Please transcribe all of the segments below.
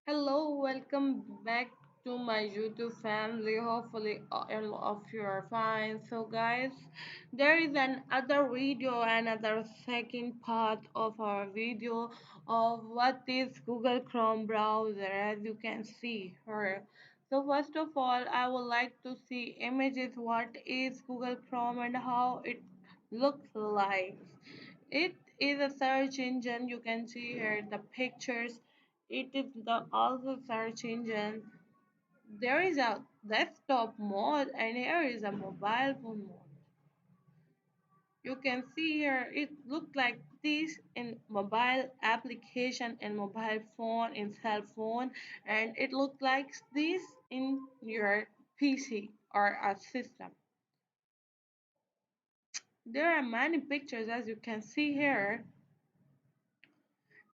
Hello, welcome back to my YouTube family. Hopefully, all of you are fine. So, guys, there is another video, another second part of our video of what is Google Chrome browser, as you can see here. So, first of all, I would like to see images. What is Google Chrome and how it looks like? It is a search engine. You can see here the pictures. It is the also search engine. There is a desktop mode and here is a mobile phone mode. You can see here it looks like this in mobile application and mobile phone in cell phone, and it looks like this in your PC or a system. There are many pictures as you can see here,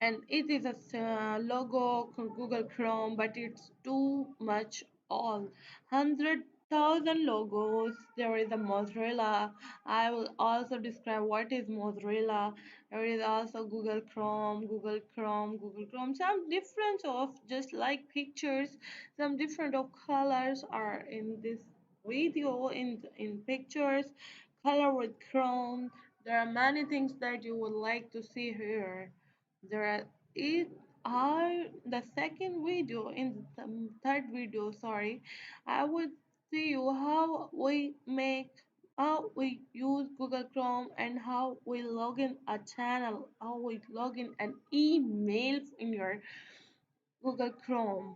and it is a logo for Google Chrome, but it's too much all 100,000 logos. There is a Mozilla. I will also describe what is Mozilla. There is also Google Chrome, Google Chrome, Google Chrome. Some difference of just like pictures, some different of colors are in this video in pictures, color with Chrome. There are many things that you would like to see here. There are it are the second video in the third video, sorry, I would see you how we use Google Chrome and how we log in a channel, how we log in an email in your Google Chrome.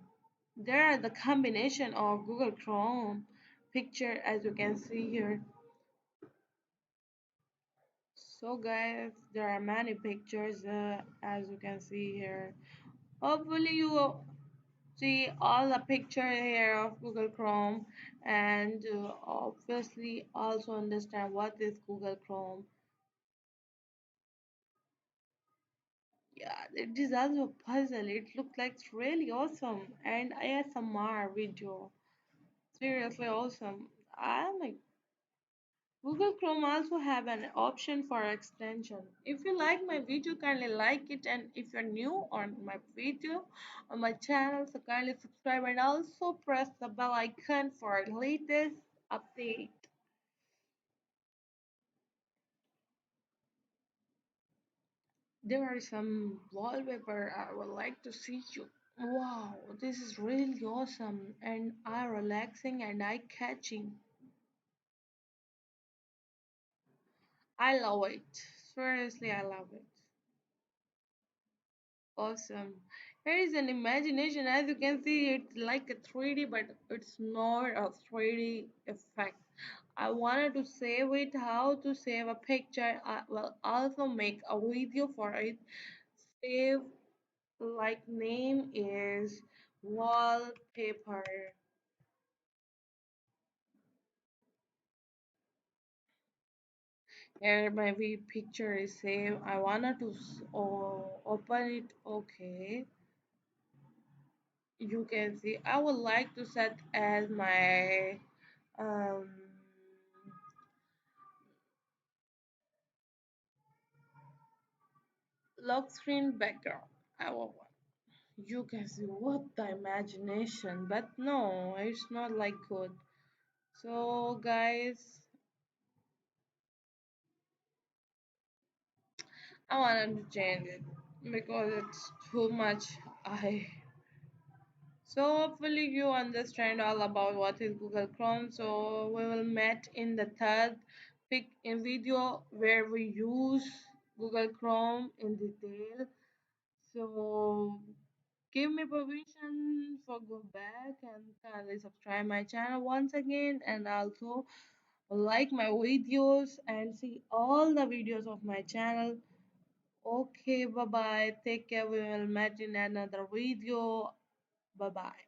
There are the combination of Google Chrome picture as you can see here. So guys, there are many pictures as you can see here. Hopefully you will see all the picture here of Google Chrome, and obviously also understand what is Google Chrome. Yeah, it is also a puzzle. It looks like it's really awesome, and ASMR video. Seriously awesome. I'm like Google Chrome also have an option for extension. If you like my video, kindly like it, and if you're new on my video on my channel, so kindly subscribe and also press the bell icon for latest update. There are some wallpaper I would like to see you. Wow, this is really awesome and eye relaxing and eye catching. I love it. Seriously, I love it. Awesome. Here is an imagination. As you can see, it's like a 3D, but it's not a 3D effect. I wanted to save it. How to save a picture? I will also make a video for it. Save like name is wallpaper. Here my picture is saved. I wanted to open it. Okay. You can see I would like to set as my um lock screen background. I will want. You can see what the imagination, but no, it's not like good. So guys, I wanted to change it because it's too much. I So hopefully you understand all about what is Google Chrome. So we will meet in the third pick in video where we use Google Chrome in detail. So give me permission for go back and kindly subscribe my channel once again, and also like my videos and see all the videos of my channel. Okay, bye bye. Take care. We will meet in another video. Bye bye.